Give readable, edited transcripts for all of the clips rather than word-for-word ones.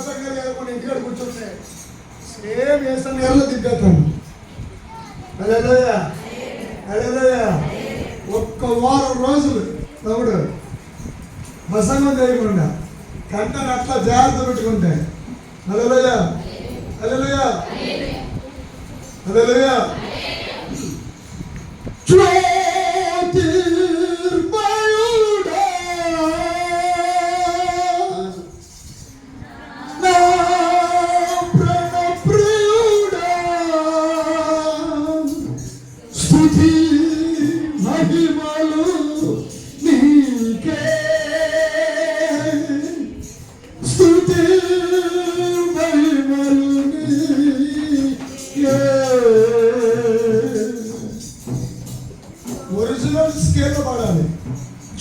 ప్రసంగాలు చదువుకొని ఇంటికాడ కూర్చుంటే సేమ్ వేసిన నేలలో దింపేస్తాను. హల్లెలూయా హల్లెలూయా. ఒక్క వారం రోజులు తమ్ముడు ప్రసంగం చేయకుండా కంటను అట్లా జాగ్రత్త పెట్టుకుంటే హల్లెలూయా హల్లెలూయా హల్లెలూయా. ఒరిజినల్ స్కేల్ పాడాలి.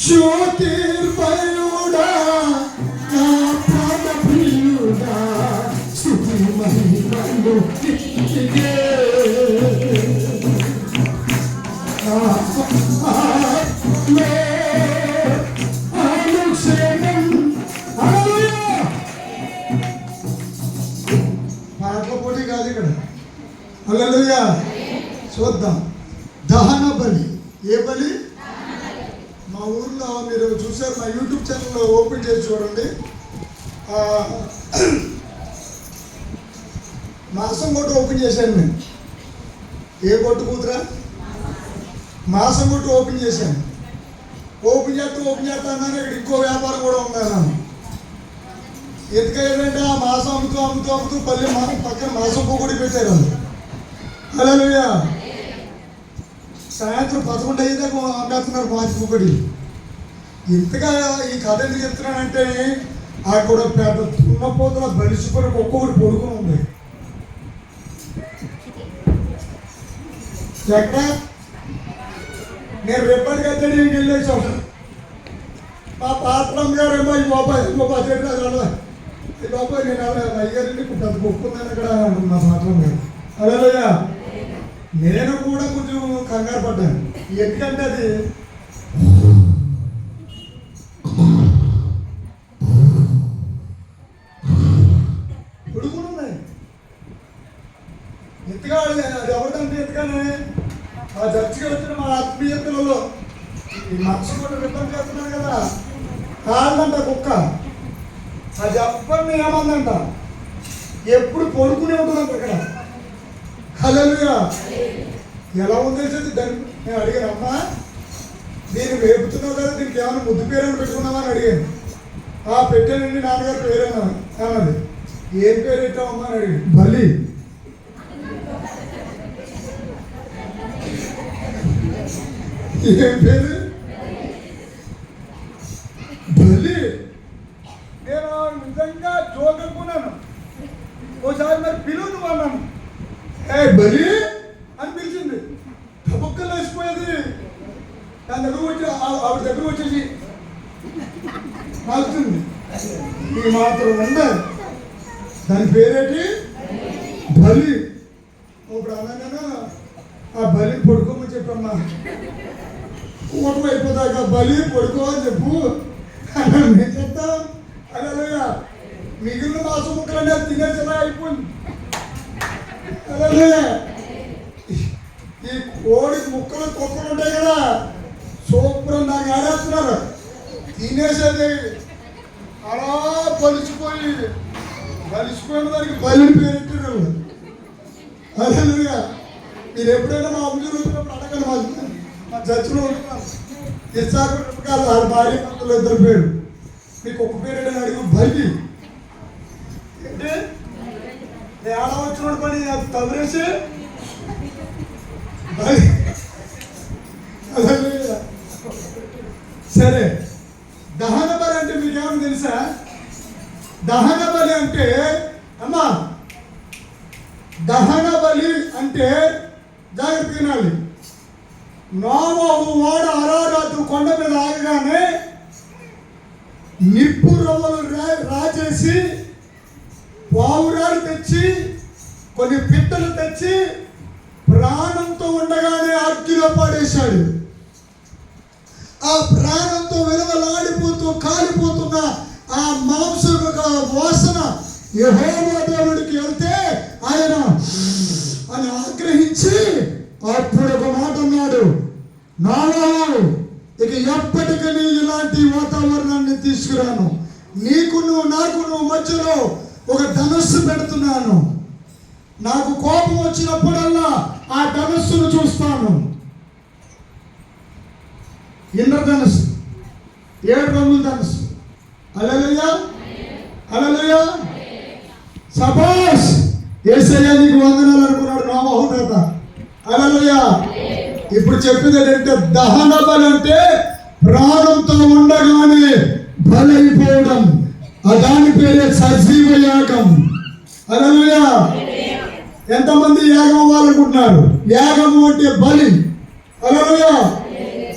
జ్యోతిర్మయుడా నా ప్రాణ ప్రియుడా స్తుతి మహిమలు నీకే. పాటల పోటీ కాదు ఇక్కడ. హల్లెలూయా. చూద్దాం. దహన బలి. ఏ బలి? మా ఊర్లో మీరు చూసారు, మా యూట్యూబ్ ఛానల్లో ఓపెన్ చేసి చూడండి. మాసం కొట్టు ఓపెన్ చేశాను నేను. ఏ కొట్టు కూతురా? మాసం కొట్టు ఓపెన్ చేశాను. ఓపెన్ చేస్తా అన్నాను. ఇక్కడ ఇంకో వ్యాపారం కూడా ఉందన్నాను. ఎందుకంటే ఆ మాసం అమ్ముతూ పల్లె పక్కన మాసం పొగుడి పెట్టారు. హల్లెలూయా. సాయంత్రం 11 అయ్యేదాకా అమ్మేస్తున్నారు మాసి పొగుడి. ఇంతగా ఈ కథ ఎందుకు చెప్తున్నానంటే అక్కడ పెద్ద తున్నపోతుల బలిసిపోయి ఒక్కొక్కటి పడుకుని ఉంది. ఎక్కడ నేను రేపటికి వచ్చాడు ఇంటికి వెళ్ళేసాం. మా పాత్రం గారు ఏమో ఈ బాబాయ్ ఈ బాబాయ్ నేను అయ్యారండి ఇప్పుడు పెద్ద ఒప్పుకున్నాను అక్కడ మా పాత్రం గారు. హల్లెలూయా. నేను కూడా కొంచెం కంగారు పడ్డాను. ఎందుకంటే అది ఉడుకున్నాయి. ఎంతగా అది ఎవరిదంటే ఎందుకని ఆ చర్చికి వచ్చిన మా ఆత్మీయతలలో ఈ మనసు కూడా రిపం చేస్తున్నాను కదా, కాళ్ళంట కుక్క. అది ఎప్పటిని ఏమందంట ఎప్పుడు పడుకునే ఉంటుందంట ఇక్కడ. హల్లెలూయా. ఎలా ఉందేసేది దాన్ని నేను అడిగాను. అమ్మా దీన్ని వేపుతున్నావు కదా, దీనికి ఏమైనా ముద్దు పేరు పెట్టుకున్నావా అని అడిగాను. పెట్టానండి నాన్నగారు పేరేనా అన్నది. ఏం పేరు పెట్టావమ్మా అని అడిగాను. బలి. ఏం పేరు? బలి. నేను నిజంగా జోక్ అనుకున్నాను. ఓసారి మరి పిలువు అన్నాను. బలి అని పిలిచింది. తబుక్కలు వేసిపోయేది. దాని దగ్గర వచ్చి ఆవిడ దగ్గర వచ్చేసి నాకుతుంది. ఈ మాత్రం ఉండాలి. దాని పేరేంటి? బలి. ఇప్పుడు అన్నా ఆ బలి పడుకోమని చెప్పమ్మా. కూటమి అయిపోతాక బలి పడుకో అని చెప్పు అన్నాను. నేను చెప్తాం. హల్లెలూయా. మిగిలిన మాసం ముక్కలనే తినేసేలా అయిపోయింది. హల్లెలూయా. ఈ కోడి ముక్కలు తొక్కలు ఉంటాయి కదా, సూపర్ నాకు ఆడేస్తున్నారు. తినేసేది అలా బలిసిపోయిన దానికి బలిని పేరెట్టారు. హల్లెలూయా. మీరు ఎప్పుడైనా మా అమ్మ చూసినప్పుడు అడగండి. మా చర్చిలో ఉంటున్నాను. ఇస్సాకు కాదు వాళ్ళ భార్య భర్తలు 2 పేరు. మీకు ఒక పేరు ఏంటని అడిగి బలి అంటే ఎలా వచ్చిన పని అది తవరేసి బలి. సరే, దహన బలి అంటే మీకు ఏమని తెలుసా? దహన బలి అంటే అమ్మా, దహన బలి అంటే జాగ్రత్త వినాలి. నోవహు వాడ అరారాతు కొండ మీద ఆగగానే నిప్పు రవ్వలు రాజేసి పావురాలు తెచ్చి కొన్ని పిట్టలు తెచ్చి ప్రాణంతో ఉండగానే అగ్గిలో పడేశాడు. ఆ ప్రాణంతో విలవలాడిపోతూ కాలిపోతున్న ఆ మాంస వాసన యెహోవా దేవుడికి వెళ్తే ఆయన అని ఆగ్రహించి అప్పుడు ఒక మాట అన్నాడు, నాలో ఇక ఎప్పటికీ ఇలాంటి వాతావరణాన్ని తీసుకురాను, నీకును నాకును మధ్యలో ఒక ధనస్సు పెడుతున్నాను, నాకు కోపం వచ్చినప్పుడల్లా ఆ ధనస్సును చూస్తాను. ఇంద్రధనస్సు, 7 రంగుల ధనస్సు. హల్లెలూయా, హల్లెలూయా. సబాష్, యేసయ్య నీకు వందనాలు అనుకున్నాడు నా మహోన్నత. హల్లెలూయా. ఇప్పుడు చెప్పేది ఏంటంటే దహన బలి అంటే ప్రాణంతో ఉండగానే బలైపోవడం, దాని పేరే సజీవ యాగం. హల్లెలూయా. ఎంతమంది యాగం అవ్వాలనుకుంటున్నారు? యాగము అంటే బలి. హల్లెలూయా.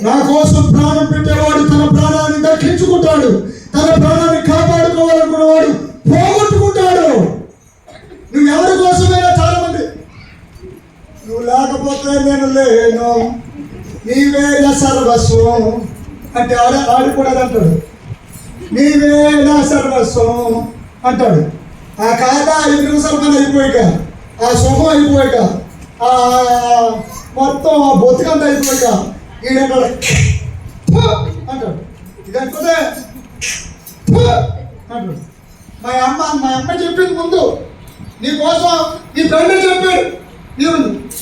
నా కోసం ప్రాణం పెట్టేవాడు తన ప్రాణాన్ని దక్కించుకుంటాడు, తన ప్రాణాన్ని కాపాడుకోవాలనుకున్నవాడు పోగొట్టుకుంటాడు. నువ్వు ఎవరి కోసమైనా, చాలా మంది నువ్వు లేకపోతే నేను లేను, నీవే నా సర్వస్వం అంటే ఆడు కూడా అంటాడు, నీవే నా సర్వస్వం అంటాడు. ఆ కాదా 5 నిమిషాల పని అయిపోయాక, ఆ సుఖం అయిపోయాక, ఆ మొత్తం ఆ బొత్తికంత అయిపోయాక ఈడంటాడు అంటాడు, ఇదంటే అంటాడు. మా అమ్మ చెప్పింది ముందు, నీ కోసం నీ ఫ్రెండ్ చెప్పాడు, నీవు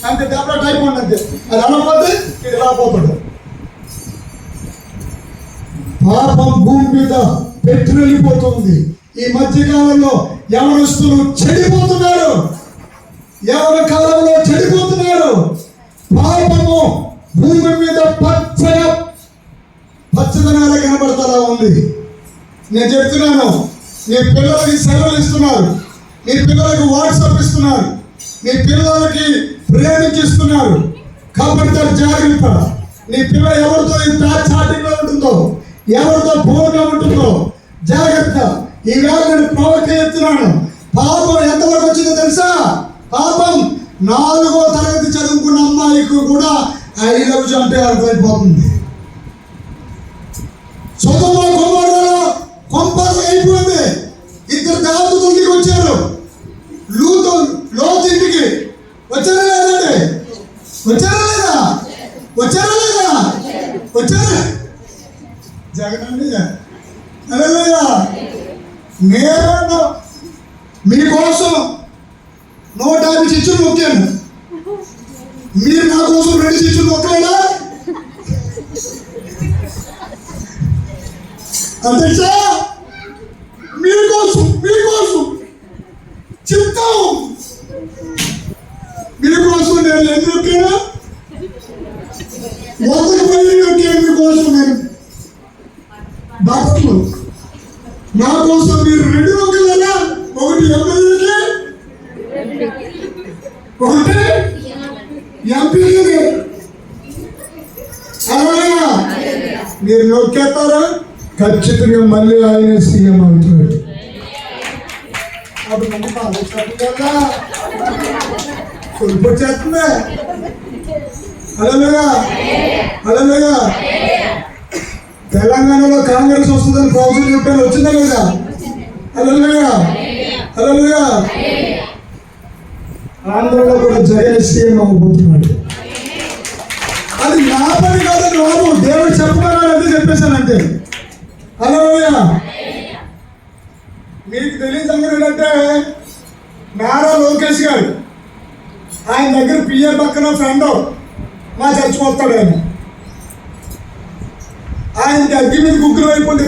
అంతే టాబ్లెట్ అయిపోండి అంతే. అది అనకపోతే ఇది రాపోతాడు. పాపం భూమి మీద పెట్టి వెళ్ళిపోతుంది. ఈ మధ్యకాలంలో యవనస్తులు చెడిపోతున్నారు, యవన కాలంలో చెడిపోతున్నారు. పాపము భూమి మీద పచ్చదనాల కనబడతా ఉంది. నేను చెప్తున్నాను, నీ పిల్లలకి సెలవులు ఇస్తున్నారు, నీ పిల్లలకు వాట్సాప్ ఇస్తున్నారు, నీ పిల్లలకి ప్రేమించిస్తున్నారు. కాబట్టి జాగ్రత్త. నీ పిల్ల ఎవరితో చాటింగ్ లో ఉంటుందో, ఎవరితో ఫోన్లో ఉంటుందో జాగ్రత్త. ఈవేళ నేను ప్రవక్త చెప్తున్నాను, పాపం ఎంతవరకు వచ్చిందో తెలుసా? పాపం 4వ తరగతి చదువుకున్న అమ్మాయికి కూడా I love you అంటే అర్థమైపోతుంది. సొదొమ గొమొర్రాలో కొంపలు అయిపోయింది. 2 దేవతలు ఇంటికి వచ్చారు, లోతు ఇంటికి వచ్చారా లేదండి? వచ్చారా జగనండి. హల్లెలూయా. నేను మీకోసం 150 శిష్యులు మొక్కాను, మీరు నా కోసం 2 శిష్యులు మొక్కలేదా? అధ్యక్ష, మీకోసం చెప్తాం, మీకోసం నేను ఎన్ని మొక్కానా? 100 మంది మొక్కాను మీకోసం. నేను డాక్టర్లు నా కోసం మీరు 2 మొక్కలేదా? ఒకటి ఎమ్మెల్యేకి, ఒకటి ఎంపీకి. అలాగా మీరు నొక్కేస్తారా? ఖచ్చితంగా మళ్ళీ ఆయన సీఎం అవుతాడు. అప్పుడు మంది వచ్చేస్తుందా? హల్లెలూయా. తెలంగాణలో కాంగ్రెస్ వస్తుందని ప్రవచనం చెప్పాను, వచ్చిందా లేదా? హల్లెలూయా. ఆంధ్రలో కూడా జగన్ సీఎం అవ్వబోతున్నాడు. అది నా పని కాదని బాబు, దేవుడు చెప్పమని అంతే చెప్పేశాను అంతే. హల్లెలూయా. మీకు తెలియదు సంగతి ఏంటంటే, నారా లోకేష్ గారు, ఆయన దగ్గర పిఏ పక్కన ఫ్రెండ్ మా చర్చకు వస్తాడు. ఆయనకి అగ్గి మీద గుగ్గులు అయిపోయింది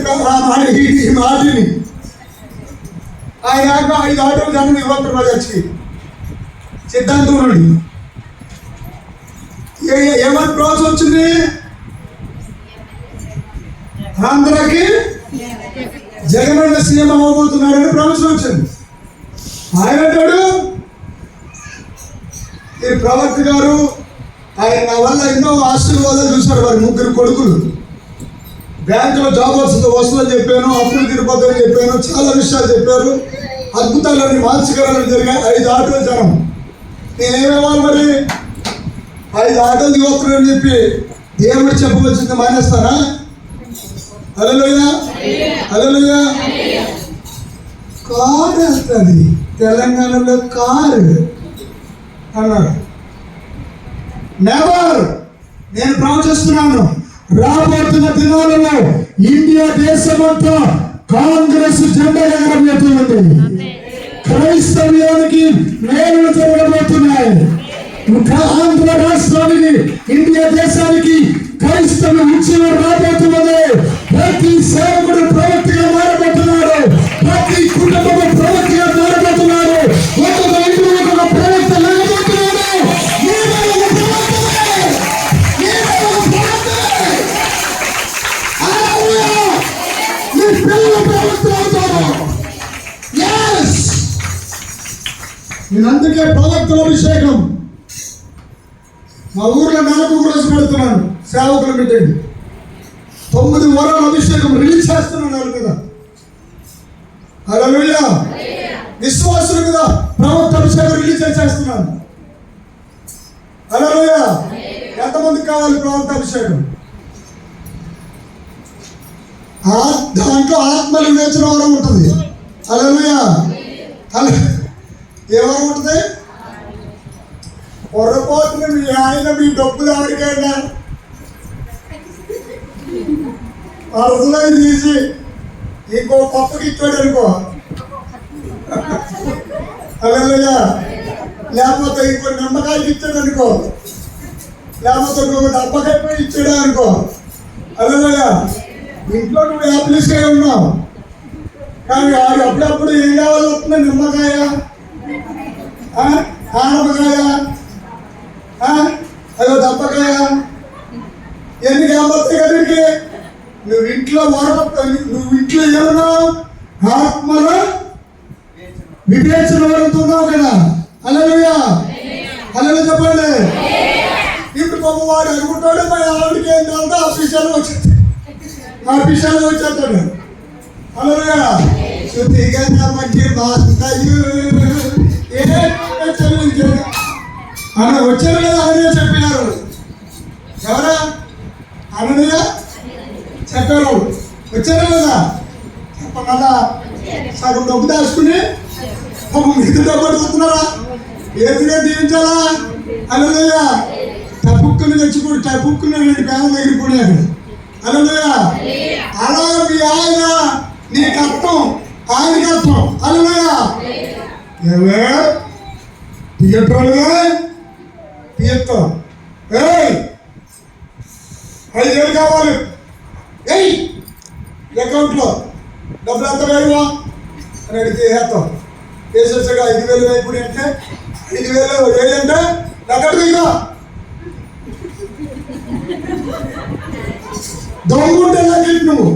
ఈ మాటిని. ఆయన 5 ఆటోలు జనం ఇవ్వతారు మా చర్చికి. సిద్ధాంతం నుండి ఏమని ప్రాసెస్ వచ్చింది? ఆంధ్రాకి జగన్ సీఎం అవ్వబోతున్నాడని ప్రవేశం వచ్చింది. ఆయన అంటాడు, ఈ ప్రవక్త గారు ఆయన నా వల్ల ఎన్నో ఆశీర్వాదాలు చూశారు. వారి 3 కొడుకులు బ్యాంకులో జాబ్ వస్తుందని చెప్పాను, అప్పులు తిరిగిపోతాయని చెప్పాను, చాలా విషయాలు చెప్పారు. అద్భుతాలన్నీ మానసికరాలు జరిగాయి. 5 ఆటోలు జనం. నేనేమేవాళ్ళు మరి? 5 ఆటోలు దిగొస్తున్నారని చెప్పి దేవుడు చెప్పవలసింది మానేస్తారా? హల్లెలూయా. కారు వెళ్తుంది, తెలంగాణలో కారు అన్నారు. నెవర్, నేను ప్రవచిస్తున్నాను, రాబోతున్న దినాలలో ఇండియా దేశమంతా కాంగ్రెస్ జెండా ఎగరబోతున్నది. క్రైస్తవ్యానికి మేలు జరగబోతున్నాయి. ఆంధ్ర రాష్ట్రానికి, ఇండియా దేశానికి క్రైస్తవ ఉద్యమం రాబోతున్నది. ప్రతి సేవకుడు ప్రవక్తగా మారబోతున్నాడు. ప్రతి కుటుంబం ప్రవక్తగా మారబోతున్నాడు. ఒక్కొక్క ఇంటిలో ఒక్కొక్క ప్రవక్త లేకపోతున్నాడు. నేను అందుకే ప్రవక్తల అభిషేకం మా ఊర్లో నెలకు ఒక రోజు పెడుతున్నాను. సేవకుల మీటింగ్ 9 వారాల అభిషేకం రిలీజ్ చేస్తున్నాను వాళ్ళ మీద. హల్లెలూయా. విశ్వాసుల మీద ప్రవక్త అభిషేకం రిలీజ్ చేస్తున్నాను. హల్లెలూయా. ఎంతమందికి కావాలి ప్రవక్త అభిషేకం? దాంట్లో ఆత్మల వివేచన వరం ఉంటుంది. హల్లెలూయా. ఏ వరం ఉంటుంది? పొరపాటున మీ ఆయన మీ డబ్బులు ఎవరికైనా అరసులో తీసి ఇంకో పప్పుకి ఇచ్చాడు అనుకో, హల్లెలూయా, లేకపోతే ఇంకో నిమ్మకాయకి ఇచ్చాడు అనుకో, లేకపోతే ఇంకొక డబ్బకాయ ఇచ్చాడు అనుకో, హల్లెలూయా, ఇంట్లో నువ్వు యాప్లిస్గా ఉన్నావు. కానీ వాడు అప్పుడప్పుడు ఏం కావాలో వస్తుంది? నిమ్మకాయ, ఆనపకాయ, అదో దప్పకాయ, ఎన్ని కావాలి కదండి. నువ్వు ఇంట్లో నువ్వు ఇంట్లో ఏమన్నావు? ఆత్మల వివేచన వరుతున్నావు కదా. హల్లెలూయా. హల్లెలూయా చెప్పండి. ఇప్పుడు పాప వాడు అనుకుంటాడు మా ఆవిడకి ఏంటంటే ఆఫీసాలు వచ్చేది, ఆఫీసాలు వచ్చేస్తాడు. హల్లెలూయా. శుద్ధిగా మంచి బాస్తాయి అన్న వచ్చారు కదా. అననీయ చెప్పినారు. ఎవరా? అననీయ చెప్పారు. వచ్చారు కదా. చెప్పగలరా? సగం డబ్బు దాచుకుని మిగతా డబ్బు అడుగుతున్నారా? ఏదిగా దీవించాలా? హల్లెలూయా. టపుక్కుని తెచ్చుకుని టపుక్కుని 2 పేదలు ఎగిరిపోయాడు. హల్లెలూయా. అలా మీ ఆయన నీకు అర్థం, ఆయనకి అర్థం. హల్లెలూయా. థియేటర్లుగా తీయత్తం. 5,000 కావాలి. అకౌంట్లో డబ్బులు ఎంత వేయవా అని అడిగితే వేస్తాం. వేసేసాక 5,000 వేయకూడదు అంటే 5,000 వేయంటే లెక్కడు ఇక దొంగుంటే లెక్కటి నువ్వు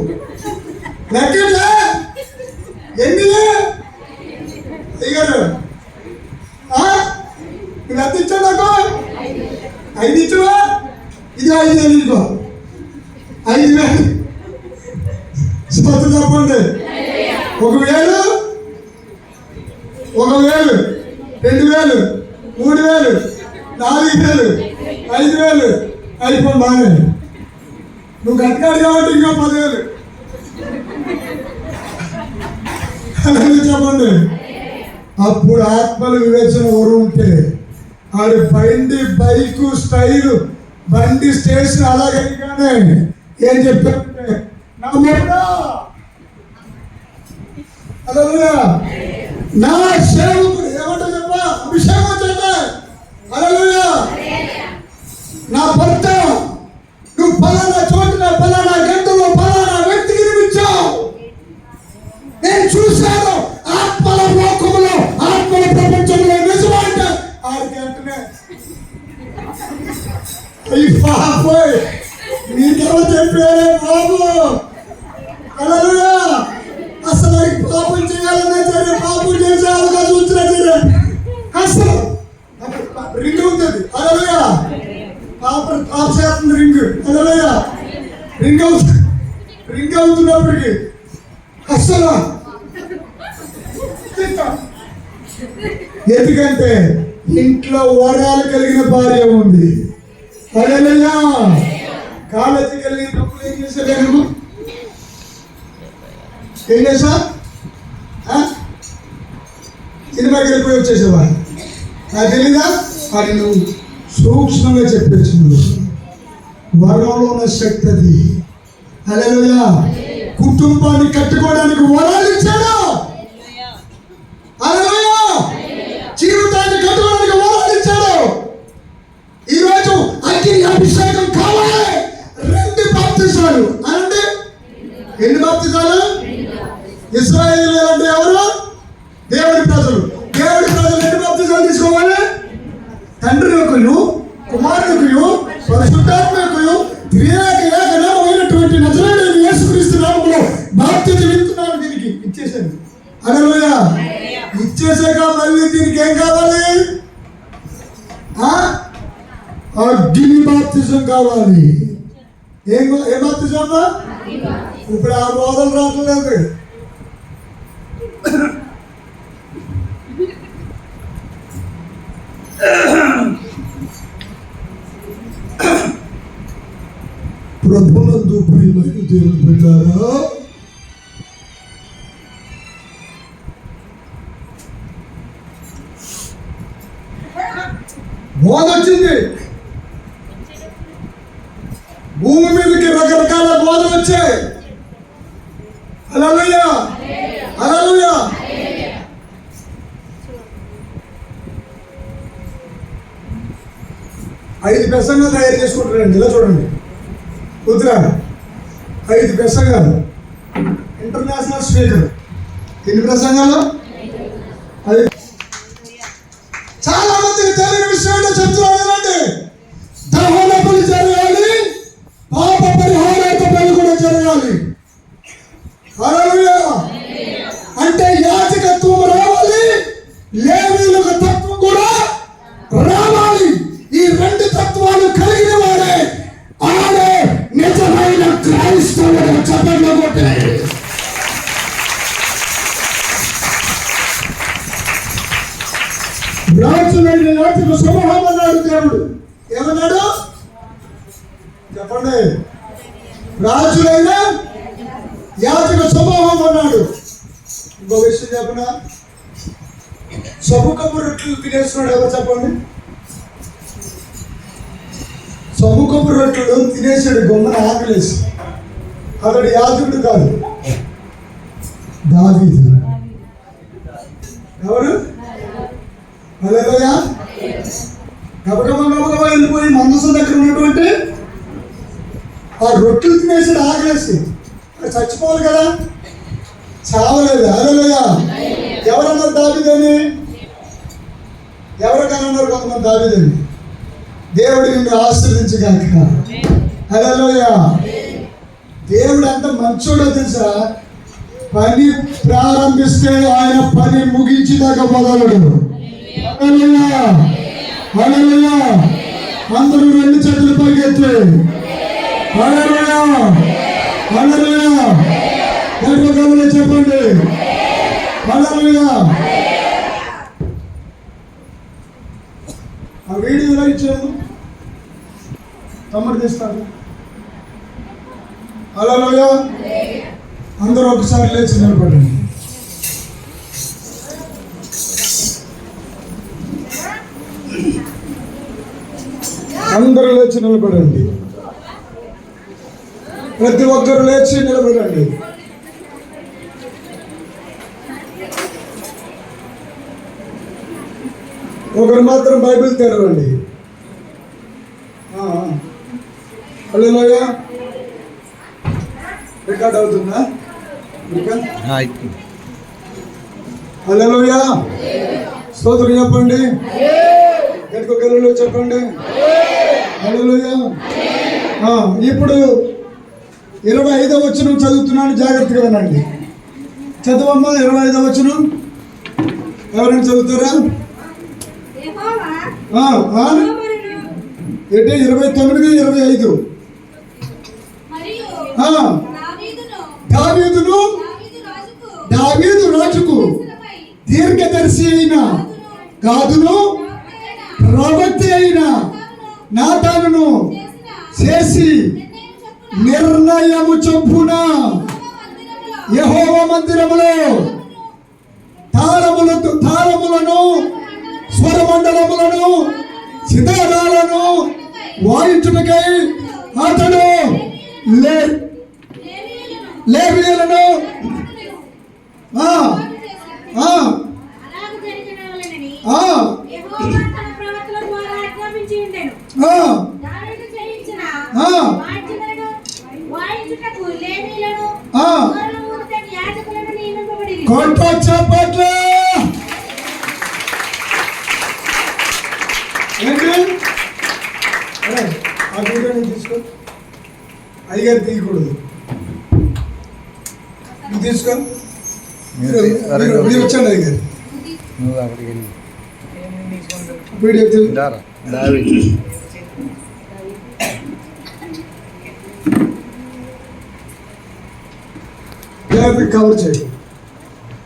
లెక్కట్లే ఎన్ని అయ్యారు నువ్వు ఎంత ఇచ్చావు? నాకు 5 ఇచ్చావా? ఇది 5,000 ఇదిగో 5,000. స్పష్టం చెప్పండి. 1,000, 1,000, 2,000, 3,000, 4,000, 5,000 అయిపోయి బాగా. నువ్వు గట్టిగాడు కాబట్టి ఇంకా 10,000. చెప్పండి. అప్పుడు ఆత్మల వివేచన ఎవరు ఉంటే ఆడు బండి బైకు స్టైలు బండి స్టేషన్ అలాగైగానే ఏం చెప్పారంటే నా మొదడా హల్లెలూయా నా సేవకుడు ఏమంటా చెప్ప అభిషేకం చేద్దా హల్లెలూయా నా భర్త నువ్వు ఫలానా చోటున ఫలానా గంటలో ఫలానా వ్యక్తికి ఇచ్చావు. నేను చూశాను ఆత్మల లోకములో ఆత్మల ప్రపంచంలో నిజమంటే ఆడికి వెంటనే బాబోయ్ నీకెవరు చెప్పారే బాబు హల్లెలూయా. అసలు పాపం చేయాలన్నా సరే పాపం చేసే అవకాశం వచ్చినా సరే అసలు రింగ్ అవుతుంది. హల్లెలూయా. పాప చేస్తుంది రింగ్. హల్లెలూయా. రింగ్ అవుతున్నప్పటికీ అసలు ఎందుకంటే ఇంట్లో వరాలు కలిగిన భార్య ఉంది. హల్లెలూయా. కాలేజీకి వెళ్ళినప్పుడు ఏం చేశాను? ఏం చేశా? సినిమాకి వెళ్ళిపోయి వచ్చేసేవా? నాకు తెలీదా? అది నువ్వు సూక్ష్మంగా చెప్పేసి వరంలో ఉన్న శక్తి అది. హల్లెలూయా. కుటుంబాన్ని కట్టుకోవడానికి వరాలు ఇచ్చాడు. హల్లెలూయా. జీవితాన్ని కట్టుకోవడానికి వరాలు ఇచ్చాడు. ఈరోజు అగ్ని అభిషేకం కావాలి. 2 బాప్తిసాలు అంటే ఎన్ని బాప్తిసాలు? ఇశ్రాయేలీయులు అంటే ఎవరు? దేవుడి ప్రజలు. దేవుడి ప్రజలు ఎన్ని బాప్తిసాలు తీసుకోవాలి? తండ్రి యొక్కయు, కుమారుని యొక్కయు, పరిశుద్ధాత్మ యొక్కయు, త్రియేక ఏకనామమైనటువంటి నజరేయుడైన యేసుక్రీస్తు నామములో బాప్తిసం ఇస్తున్నాను. దీనికి ఇచ్చేసాను. హల్లెలూయా. ఇచ్చేసాక మళ్ళీ దీనికి ఏం కావాలి? అగ్ని బాప్తిజం కావాలి. ఏం బాప్తిజం? ఇప్పుడు ఆ బోధలు రావట్లేదు. ప్రభునందు ప్రియమైన దేవుని బిడ్డలారా, బోధ వచ్చింది. భూమి మీదకి రకరకాల బోధ వచ్చాయి. హల్లెలూయా. హల్లెలూయా. ఐదు ప్రసంగాలు తయారు చేసుకుంటారండి. ఇలా చూడండి, కుదిరా 5 ప్రసంగాలు. International speaker. ఎన్ని ప్రసంగాలు? చాలా మందికి తెలియని విషయం చెప్తున్నానండి. దహన బలి జరగాలి, పాప పరిహారార్థ బలి కూడా జరగాలి. హల్లెలూయా. అంటే యాజకత్వం రావాలి, లేవీయులకు తత్వం కూడా రావాలి. ఈ 2 తత్వాలు కలిగిన వాడే ఆడే నిజమైన క్రైస్తవుడు. చెప్పండి కొట్టే. రాజులైన యాజక సమూహం అన్నాడు దేవుడు. ఏమన్నాడు చెప్పండి? రాజులైన యాజక సమూహం అన్నాడు. ఇంకో విషయం చెప్పనా? సముఖపు రొట్టెలు తినేస్తున్నాడు. ఎవరు చెప్పండి? సముఖపు రొట్టెలు తినేసాడు గొమ్మన ఆకలేసి. అతడు యాజకుడు కాదు, దావీదు. ఎవరు? హల్లెలూయా. గబగబా వెళ్ళిపోయి మందసం దగ్గర ఉన్నటువంటి ఆ రొట్టెలు తినేసాడు ఆకలేసి. చచ్చిపోవాలి కదా, చావలేదు. హల్లెలూయా. ఎవరన్నారు దావీదని? ఎవరికన్నారు కొంతమంది దావీదని? దేవుడు నిన్ను ఆశీర్వదించగాక. హల్లెలూయా. దేవుడు ఎంత మంచోడో తెలుసా? పని ప్రారంభిస్తే ఆయన పని ముగించేదాకా మొదలడు. హల్లెలూయా. హల్లెలూయా. అందరూ 2 చేతులు పైకెత్తి హల్లెలూయా. హల్లెలూయా. గర్వగర్వంగా చెప్పండి హల్లెలూయా. ఆ వీడియో ఎలా ఇచ్చాను? తమ్ముడు తీస్తాడు. హల్లెలూయా. అందరూ ఒకసారి లేచి నిలబడండి. అందరూ లేచి నిలబడండి. ప్రతి ఒక్కరు లేచి నిలబడండి. ఒకరు మాత్రం బైబిల్ తెరవండి. హల్లెలూయా. రికార్డ్ అవుతుందా? హల్లెలూయా. స్తోత్రం చెప్పండి. గట్టిగా చెప్పండి హల్లెలూయా. ఇప్పుడు 25వ వచనం చదువుతున్నాను, జాగ్రత్తగా వినండి. చదవమ్మా 25వ వచనం. ఎవరైనా చదువుతారా? ఏంటి 29, 25. దావీదు రాజుకు దీర్ఘదర్శి అయిన గాదును ప్రవక్త అయిన నాతానును చేసి నిర్ణయము చొప్పున యెహోవా మందిరములో తాళముల రక్షించుటకై అతడు లేవీయులను కొట్ట చప్పట్లు. ఏంటి ఆ వీడియో తీసుకో, అయ్యగారు తీయకూడదు, నువ్వు తీసుకో. మీరు వచ్చాను అయ్యగారు వీడియో కవర్ చేయండి.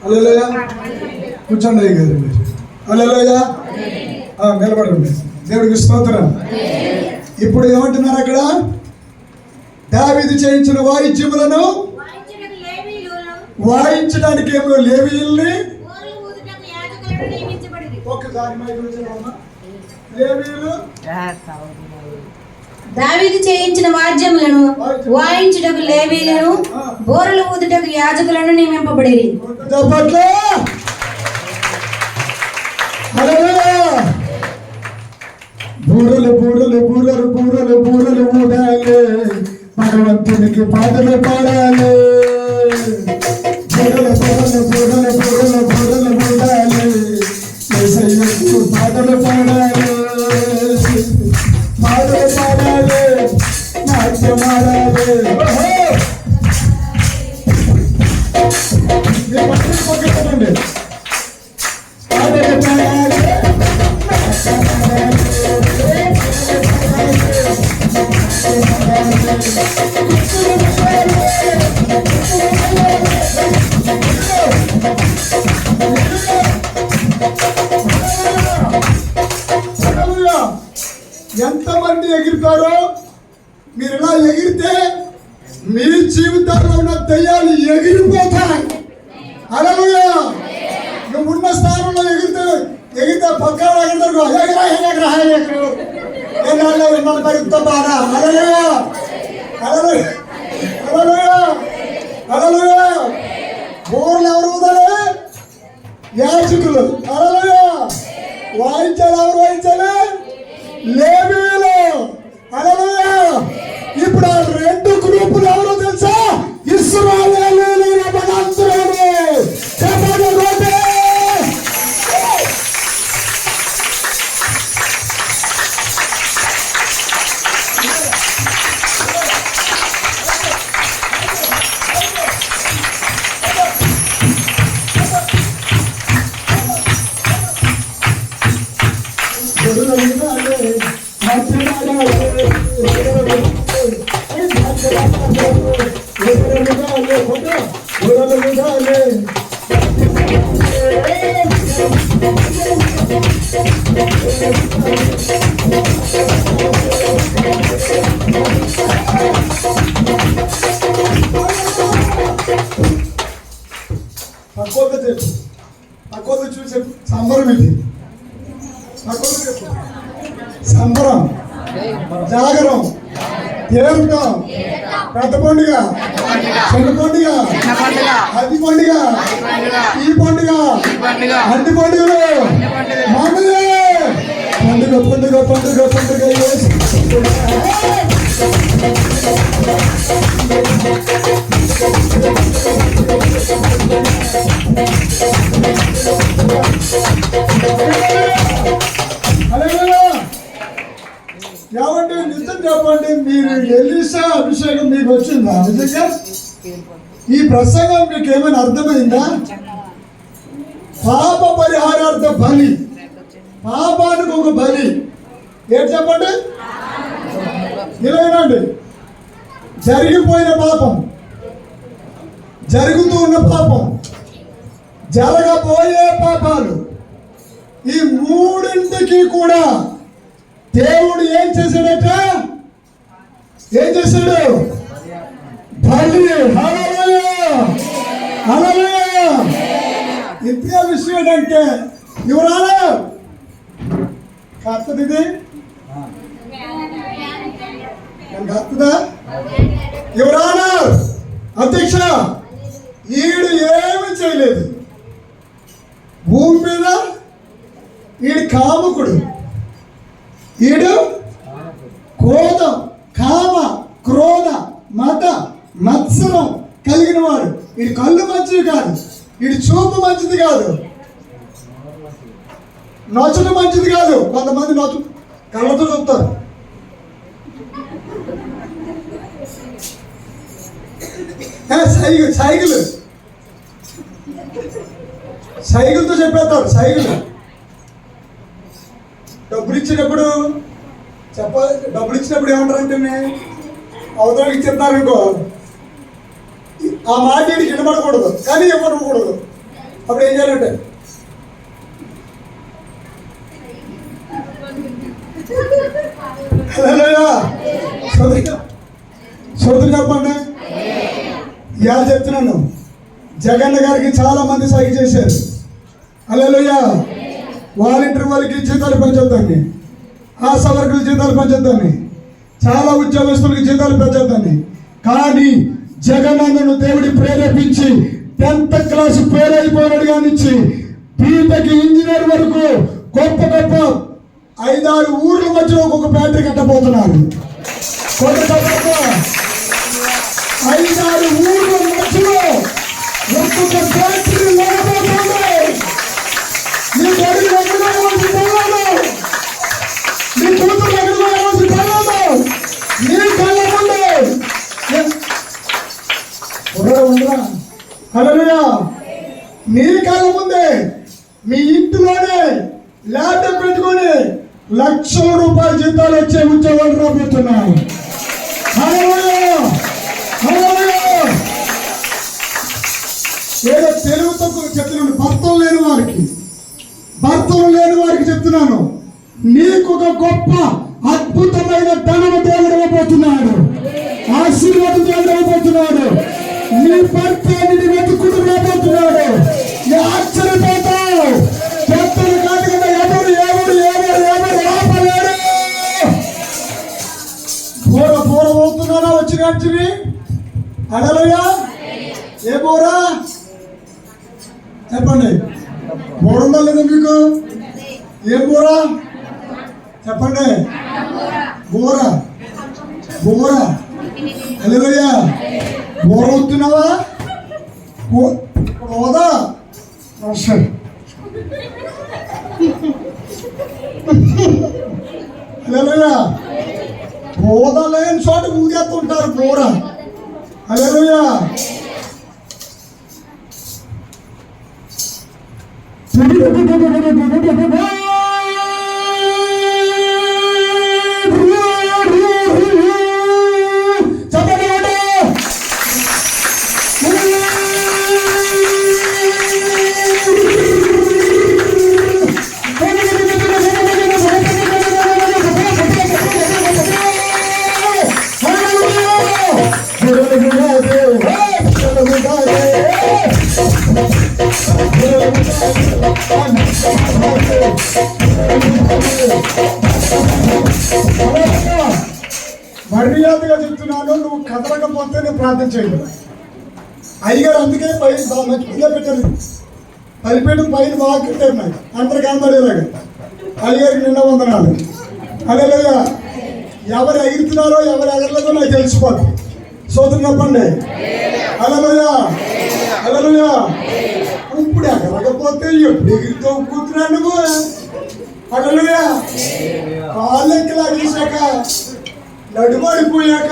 హల్లెలూయా. కూర్చోండి అయ్యగారు మీరు. హల్లెలూయా. నిలబడండి. దేవుడికి స్తోత్రం. ఇప్పుడు ఏమంటున్నారు అక్కడ? దావీదు చేయించిన వాయిద్యములను వాయించడానికి ఏమో లేవీయుల్ని దావీదు చేయించిన వాద్యములను వాయించుటకు లేవీయులను బోరలు ఊదుటకు యాజకులను నియమింపబడిరి. బూరలు బూరలు బూరలు బూరలు బూరలు ఊడాలి, భగవంతునికి పాటలు పాడాలి. బూరలు బూరలు బూరలు బూరలు బూరలు ఊడాలి, యేసయ్యకు పాటలు పాడాలి. పాటలు పాడాలి, నాట్యం ఆడాలి. మీరు పక్కన పక్కనండి. పాటలు పాడాలి. ఎంతమంది ఎగురుతారో మీరు ఇలా ఎగిరితే మీ జీవితాల్లో ఉన్న దయ్యాలు ఎగిరిపోతాయి. హల్లెలూయా. నువ్వు ఉన్న స్థానంలో ఎగిరితే పక్కన పరిగెత్తా బాగా. హల్లెలూయా. హల్లెలూయా. హల్లెలూయా. హల్లెలూయా. బోర్లు ఎవరు ఊదాలి? యాజకులు. హల్లెలూయా. వాయించాలి. ఎవరు వాయించాలి? లేవీయులు. హల్లెలూయా. ఇప్పుడు ఆ రెండు గ్రూపులు ఎవరో తెలుసా? ఇశ్రాయేలీయులు మనందరూ. తక్కువ చూసే సంబరం ఇది. సంబరం, జాగరం, తీర్థం, పెద్ద పండుగ, చిన్న పండుగ, అది పండుగ, ఈ పండుగ, అన్ని పండుగలు మామూలే. పండుగ పండుగ పండుగ పండుగ. ఏమంటే నిజం చెప్పండి, మీరు ఎలీషా అభిషేకం మీకు వచ్చిందా? నిజంగా ఈ ప్రసంగం మీకు ఏమైనా అర్థమైందా? పాప పరిహారార్థ బలి, పాపానికి ఒక బలి. ఏంటి చెప్పండి? ఇలాగండి, జరిగిపోయిన పాపం, జరుగుతూ ఉన్న పాపం, జరగబోయే పాపాలు, ఈ మూడింటికి కూడా దేవుడు ఏం చేశాడట? ఏం చేశాడు? బలి. హల్లెలూయా. హల్లెలూయా. ఇంతగా విషయం ఏంటంటే యువరాలు కాస్తది నాకు అర్థదా? ఎవరానా అధ్యక్ష, ఈడు ఏమి చేయలేదు భూమి మీద. ఈడు కాముకుడు, ఈడు క్రోధం, కామ, క్రోధ, మత, మత్సరం కలిగిన వాడు. ఈడు కళ్ళు మంచిది కాదు, ఈడు చూపు మంచిది కాదు, నొచ్చడం మంచిది కాదు. కొంతమంది నొచ్చు కళ్ళతో చూస్తారు. సైకిల్తో చెప్పేస్తారు. సైకిల్ డబ్బులు ఇచ్చినప్పుడు డబ్బులు ఇచ్చినప్పుడు ఏమంటారంటే అవతలకి ఇచ్చేస్తారు అనుకో, ఆ మాట వినబడకూడదు కానీ ఇవ్వకూడదు. అప్పుడు ఏం చేయాలంటే సోదరు చెప్పండి. ఇవాళ చెప్తున్నాను, జగన్ గారికి చాలా మంది సైగ చేశారు. హల్లెలూయా. వాలంటీర్ వాళ్ళకి జీతాలు పెంచొద్దని, ఆశా వర్కుల జీతాలు పెంచొద్దని, చాలా ఉద్యోగస్తులకి జీతాలు పెంచొద్దని. కానీ జగన్ అన్నను దేవుడి ప్రేరేపించి 10th క్లాస్ ఫెయిల్ అయిపోయినాడు కానిచ్చి బీటెక్ ఇంజనీర్ వరకు గొప్ప గొప్ప 5-6 ఊర్ల మధ్యలో ఒక్కొక్క ఫ్యాక్టరీ కట్టబోతున్నారు. 5-6 ఊర్ల మధ్యలో ఒక్కొక్క ఫ్యాక్టరీ లేకపోతుంది. మీ కొడుకు ఎక్కడ పోవాలి, మీ కూతురు ఎక్కడ పోవాలి, మీ కళ్ళ ముందే ఉండరా. హల్లెలూయా. మీ కళ్ళ ముందే మీ ఇంటిలోనే ల్యాప్టాప్ పెట్టుకొని లక్షల రూపాయల జీతాలు వచ్చే ఉద్యోగాలు రాబోతున్నాయి. ఏదో తెలుగు తక్కువ చెప్తున్నాను, భర్తలు లేని వారికి చెప్తున్నాను, నీకు ఒక గొప్ప అద్భుతమైన ధనము దేవుడు ఇవ్వబోతున్నాడు, ఆశీర్వాదం దేవుడు ఇవ్వబోతున్నాడు. నీ భర్త నిన్ను వెతుకుడు రాబోతున్నాడు. నీ ఆశ్చర్యపోతావు. చెత్తలు కాదు కదా, ఎవరు ఆపలేడు. పూర పోతున్నారా వచ్చిన అడలయ్యా. ఏ బోరా చెప్పండి, బోరుందా లేదా మీకు? ఏం బోరా చెప్పండి. బోరా హల్లెలూయా. బోర అవుతున్నావా? హోదా హల్లెలూయా. హోదా లేని చోట ఊగేస్తుంటారు బోర. హల్లెలూయా. మర్యాదగా చెప్తున్నాను, నువ్వు కదలకపోతే నేను ప్రార్థన చేయను. అయ్యగారు అందుకే పైన మంచిగా పెట్టారు, పలిపేయడం పైన బాగా పెట్టారు. నాకు అందరు కనబడేలాగా అయ్యగారికి నిన్న వందనాలు. హల్లెలూయా. ఎవరు ఎగురుతున్నారో ఎవరు ఎగరలేదో నాకు తెలిసిపోతుంది. సోదరు చెప్పండి. హల్లెలూయా. ఇప్పుడు ఎగరకపోతే ఎప్పుడు ఎగిరితో కూర్చున్నాను నువ్వు. హల్లెలూయా. కాళ్ళెక్కి లాగేశాక, నడుమడిపోయాక,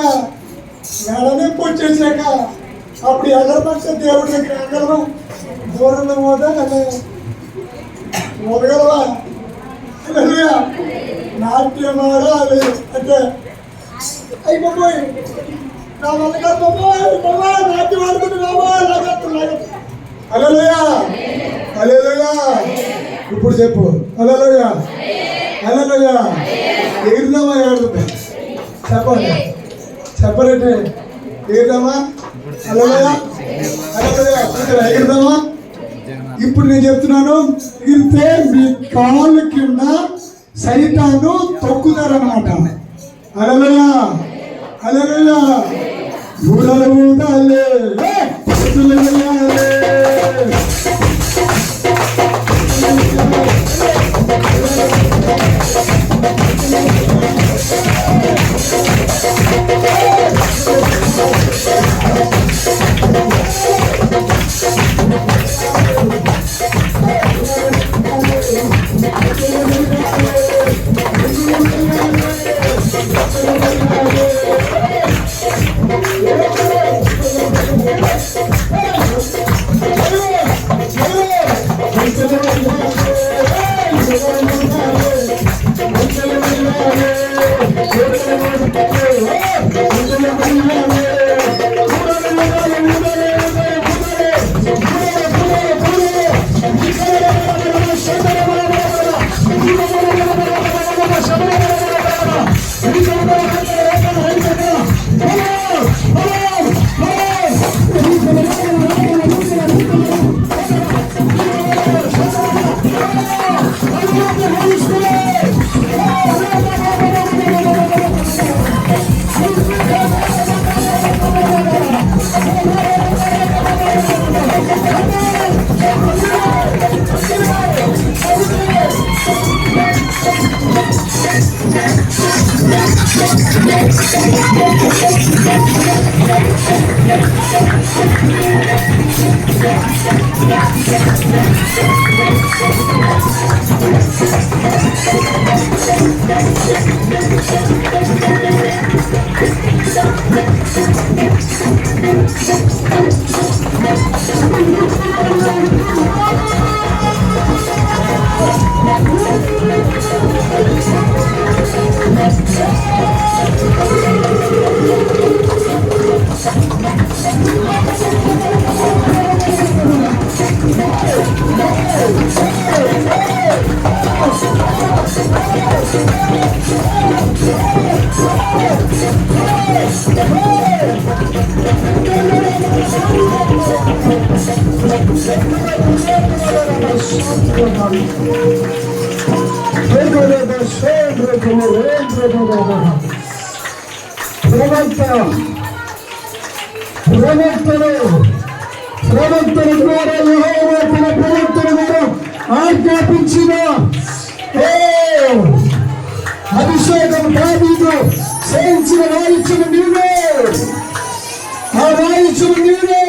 నడనొప్పి వచ్చేసాక అప్పుడు ఎగరమంటే దేవుడి దగ్గర ఎగరడం దూరంలో పోదా ఊరగలవా? హల్లెలూయా. నాట్యం ఆడాలి అంటే అయిపోయి నా వల్ల కాదు నాట్యం ఆడుకుంటున్నావా? హల్లెలూయా. ఇప్పుడు చెప్పు హల్లెలూయా. ఎగిరిదామా ఏడుతుందా చెప్పరంటే ఎగిరిదామా? ఎగిరిదామా? ఇప్పుడు నేను చెప్తున్నాను, ఎగిరితే మీ కాళ్ళ కింద సైతాను తొక్కుతారనమాట. హల్లెలూయా. ప్రవక్తల ద్వారా యెహోవా తన ప్రవక్తల ద్వారా ఆజ్ఞాపించిన అభిషేకం దావీదు చేయించిన వాయిద్యం నీవే, ఆ వాయిద్యం నీవే,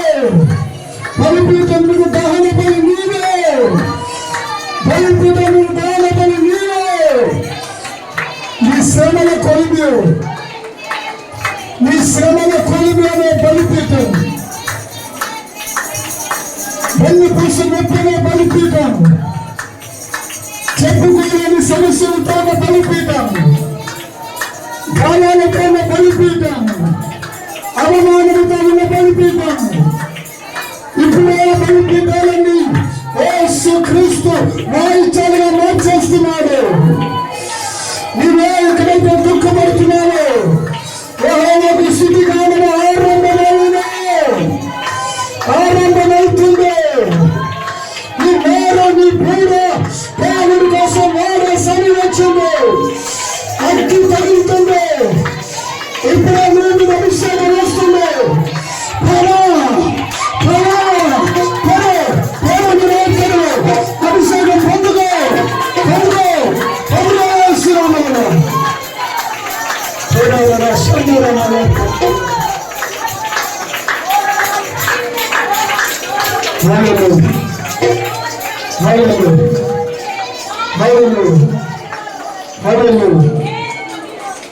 బలిపీఠం మీద దహన బలి నీవే, బలిపీఠం మీద దహన బలి నీవే. నీ శ్రమల కొలిమి, నీ శ్రమల కొలిమి అనే బలిపీఠం, బలి పురుషు మెప్పిన బలిపీఠం, చెప్పుకోలేని సమస్యలతో బలిపీఠం, గాయాలతో బలిపీఠం, అవమానంతో ఉన్న బలిపీఠం, ఇప్పుడు బలిపీఠాలన్నీ యేసు క్రీస్తు వాయిద్యాలుగా మార్చేస్తున్నాడు. నీవే ఎక్కడైతే దుఃఖపడుతున్నావో యెహోవాకు స్తుతిగానము ఆరంభమవుతుంది. నీ మేలు నీ పీడ దేవుడి కోసం వాడే సమయం వచ్చింది. అగ్గి తగులుతుంది. ఇప్పుడే మీరు అభిషేకం వస్తుంది. అభిషేకం పొందుకో పొందుకో